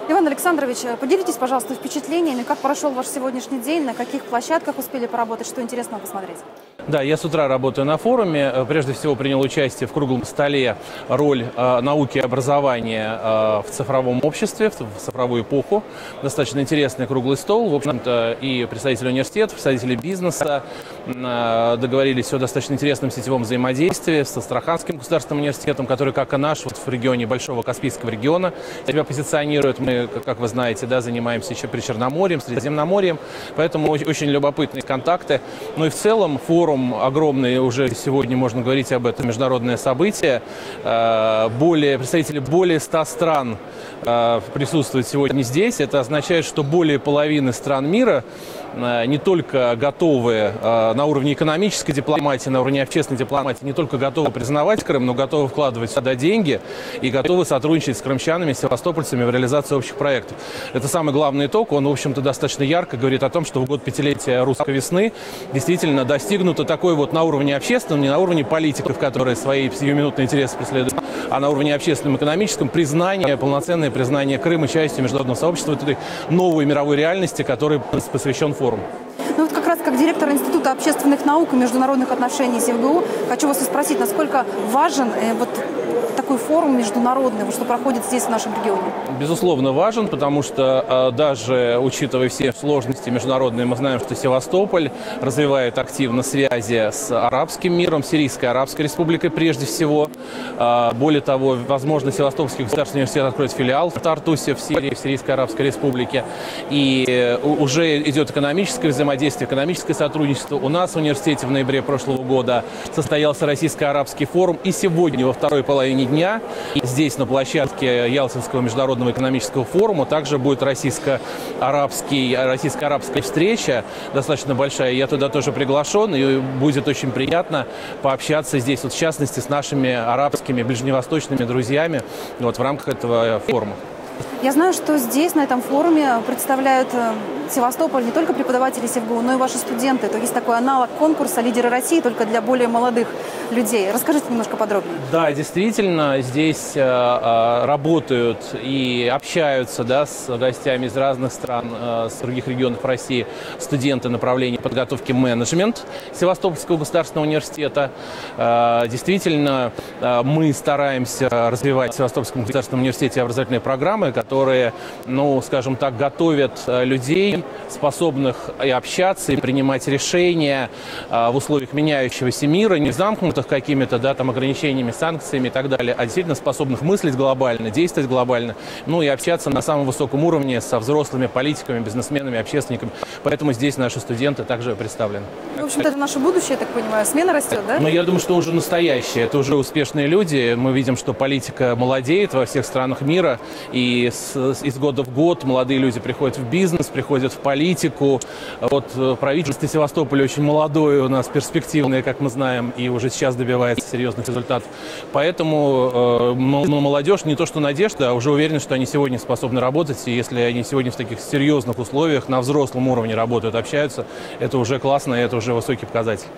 Иван Александрович, поделитесь, пожалуйста, впечатлениями, как прошел ваш сегодняшний день, на каких площадках успели поработать, что интересного посмотреть? Да, я с утра работаю на форуме. Прежде всего принял участие в круглом столе «Роль науки и образования в цифровом обществе, в цифровую эпоху». Достаточно интересный круглый стол. В общем-то, и представители университета, представители бизнеса договорились о достаточно интересном сетевом взаимодействии с Астраханским государственным университетом, который, как и наш, вот в регионе Большого Каспийского региона, себя позиционирует. Мы, как вы знаете, да, занимаемся еще Причерноморьем, Средиземноморьем, поэтому очень любопытные контакты. Ну и в целом форум огромный, уже сегодня можно говорить об этом, международное событие. Представители более 100 стран присутствуют сегодня здесь. Это означает, что более половины стран мира не только готовы на уровне экономической дипломатии, на уровне общественной дипломатии, не только готовы признавать Крым, но готовы вкладывать сюда деньги и готовы сотрудничать с крымчанами, с севастопольцами в реализации общих проектов. Это самый главный итог. Он, в общем-то, достаточно ярко говорит о том, что в год пятилетия русской весны действительно достигнуто такой вот на уровне общественном, не на уровне политиков, которые свои сиюминутные интересы преследуют, а на уровне общественном, экономическом признание, полноценное признание Крыма частью международного сообщества, этой новой мировой реальности, которой посвящен форум. Ну вот как раз как директор Института общественных наук и международных отношений СевГУ хочу вас спросить, насколько важен вот такой форум международный, что проходит здесь, в нашем регионе? Безусловно, важен, потому что даже учитывая все сложности международные, мы знаем, что Севастополь развивает активно связи с арабским миром, Сирийской Арабской Республикой прежде всего. Более того, возможно, Севастопольский государственный университет откроет филиал в Тартусе, в Сирии, в Сирийской Арабской Республике. И уже идет экономическое взаимодействие, экономическое сотрудничество. У нас в университете в ноябре прошлого года состоялся Российско-Арабский форум. И сегодня, во второй половине дня, здесь, на площадке Ялтинского международного экономического форума, также будет российско-арабская встреча, достаточно большая. Я туда тоже приглашен, и будет очень приятно пообщаться здесь, вот, в частности, с нашими арабскими, ближневосточными друзьями вот, в рамках этого форума. Я знаю, что здесь, на этом форуме, представляют Севастополь не только преподаватели СевГУ, но и ваши студенты. То есть такой аналог конкурса «Лидеры России», только для более молодых людей. Расскажите немножко подробнее. Да, действительно, здесь работают и общаются, да, с гостями из разных стран, с других регионов России, студенты направления подготовки менеджмент Севастопольского государственного университета. Действительно, мы стараемся развивать в Севастопольском государственном университете образовательные программы, которые, ну, скажем так, готовят людей, способных и общаться, и принимать решения в условиях меняющегося мира, не замкнутых какими-то, да, там, ограничениями, санкциями и так далее, а действительно способных мыслить глобально, действовать глобально, ну и общаться на самом высоком уровне со взрослыми политиками, бизнесменами, общественниками. Поэтому здесь наши студенты также представлены. В общем-то, это наше будущее, я так понимаю. Смена растет, да? Ну, я думаю, что уже настоящее. Это уже успешные люди. Мы видим, что политика молодеет во всех странах мира. И из года в год молодые люди приходят в бизнес, приходят в политику. Вот правительство Севастополя очень молодое у нас, перспективное, как мы знаем, и уже сейчас добивается серьезных результатов. Поэтому молодежь не то что надежда, а уже уверены, что они сегодня способны работать. И если они сегодня в таких серьезных условиях на взрослом уровне работают, общаются, это уже классно, и это уже высокий показатель.